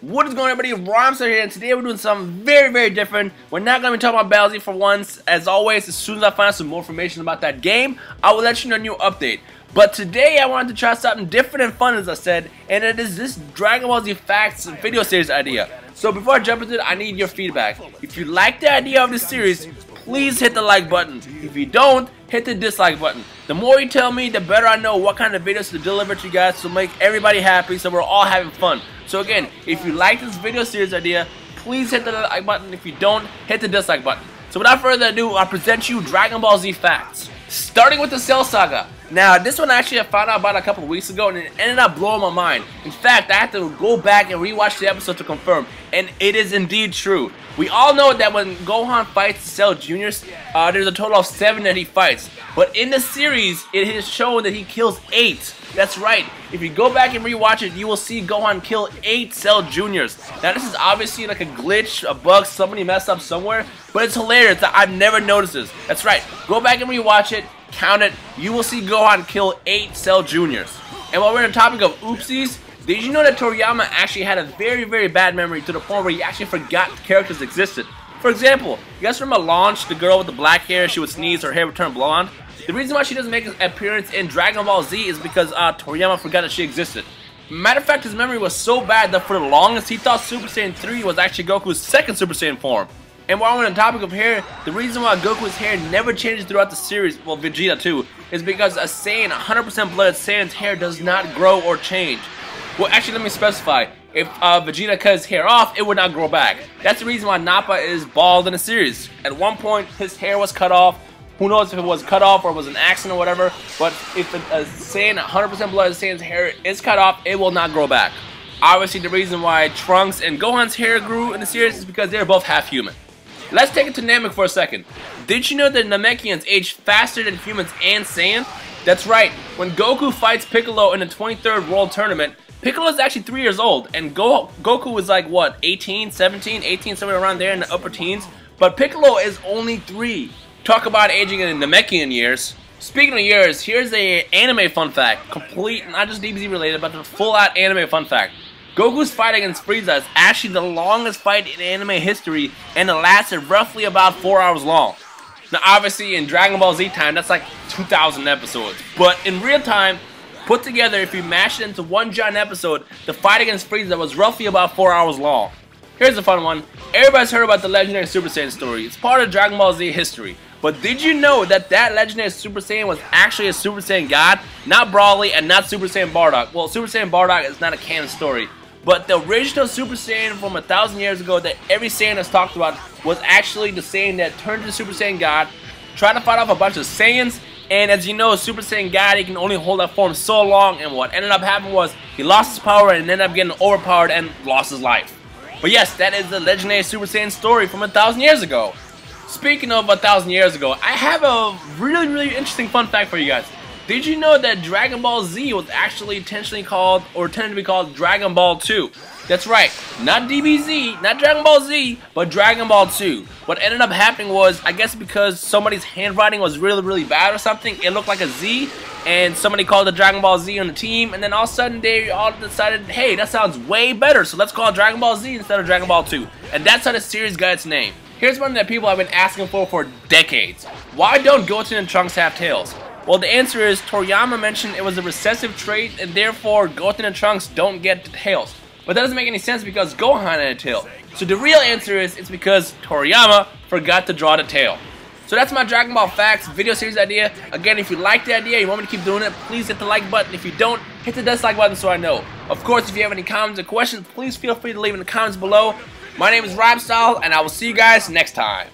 What is going on, everybody? Rhymestyle here, and today we're doing something very different. We're not going to be talking about Battle Z for once. As always, as soon as I find some more information about that game, I will let you know a new update. But today I wanted to try something different and fun, as I said, and it is this Dragon Ball Z Facts video series idea. So before I jump into it, I need your feedback. If you like the idea of this series, please hit the like button. If you don't, hit the dislike button. The more you tell me, the better I know what kind of videos to deliver to you guys to make everybody happy so we're all having fun. So again, if you like this video series idea, please hit the like button. If you don't, hit the dislike button. So without further ado, I present you Dragon Ball Z Facts. Starting with the Cell Saga. Now, this one actually I found out about a couple of weeks ago, and it ended up blowing my mind. In fact, I had to go back and rewatch the episode to confirm, and it is indeed true. We all know that when Gohan fights Cell Juniors, there's a total of 7 that he fights. But in the series, it is shown that he kills 8. That's right. If you go back and rewatch it, you will see Gohan kill 8 Cell Juniors. Now, this is obviously like a glitch, a bug, somebody messed up somewhere, but it's hilarious. I've never noticed this. That's right. Go back and rewatch it. Count it. You will see Gohan kill 8 Cell Juniors. And while we're on the topic of oopsies, did you know that Toriyama actually had a very bad memory to the point where he actually forgot characters existed? For example, you guys remember Launch, the girl with the black hair? She would sneeze, her hair would turn blonde. The reason why she doesn't make an appearance in Dragon Ball Z is because Toriyama forgot that she existed. Matter of fact, his memory was so bad that for the longest he thought Super Saiyan 3 was actually Goku's second Super Saiyan form. And while we're on the topic of hair, the reason why Goku's hair never changes throughout the series, well, Vegeta too, is because a Saiyan, 100% blooded Saiyan's hair does not grow or change. Well, actually, let me specify. If Vegeta cut his hair off, it would not grow back. That's the reason why Nappa is bald in the series. At one point, his hair was cut off. Who knows if it was cut off or it was an accident or whatever. But if a Saiyan, 100% blooded Saiyan's hair is cut off, it will not grow back. Obviously, the reason why Trunks and Gohan's hair grew in the series is because they're both half human. Let's take it to Namek for a second. Did you know that Namekians age faster than humans and Saiyan? That's right. When Goku fights Piccolo in the 23rd World Tournament, Piccolo is actually 3 years old, and Goku was like, what, 18, 17, 18, somewhere around there in the upper teens? But Piccolo is only 3. Talk about aging in the Namekian years. Speaking of years, here's a anime fun fact. Complete, not just DBZ related, but the full-out anime fun fact. Goku's fight against Frieza is actually the longest fight in anime history, and it lasted roughly about 4 hours long. Now, obviously, in Dragon Ball Z time, that's like 2,000 episodes. But in real time, put together, if you mash it into one giant episode, the fight against Frieza was roughly about 4 hours long. Here's a fun one. Everybody's heard about the legendary Super Saiyan story. It's part of Dragon Ball Z history. But did you know that that legendary Super Saiyan was actually a Super Saiyan God? Not Broly and not Super Saiyan Bardock. Well, Super Saiyan Bardock is not a canon story. But the original Super Saiyan from 1,000 years ago that every Saiyan has talked about was actually the Saiyan that turned to Super Saiyan God, tried to fight off a bunch of Saiyans, and as you know, Super Saiyan God, he can only hold that form so long, and what ended up happening was he lost his power and ended up getting overpowered and lost his life. But yes, that is the legendary Super Saiyan story from 1,000 years ago. Speaking of 1,000 years ago, I have a really interesting fun fact for you guys. Did you know that Dragon Ball Z was actually intentionally called, or intended to be called, Dragon Ball 2? That's right, not DBZ, not Dragon Ball Z, but Dragon Ball 2. What ended up happening was, I guess because somebody's handwriting was really bad or something, it looked like a Z, and somebody called it Dragon Ball Z on the team, and then all of a sudden they all decided, hey, that sounds way better, so let's call it Dragon Ball Z instead of Dragon Ball 2. And that's how the series got its name. Here's one that people have been asking for decades. Why don't Goten and Trunks have tails? Well, the answer is Toriyama mentioned it was a recessive trait, and therefore Goten and Trunks don't get tails. But that doesn't make any sense because Gohan had a tail. So the real answer is it's because Toriyama forgot to draw the tail. So that's my Dragon Ball Facts video series idea. Again, if you like the idea, you want me to keep doing it, please hit the like button. If you don't, hit the dislike button so I know. Of course, if you have any comments or questions, please feel free to leave in the comments below. My name is Rhymestyle, and I will see you guys next time.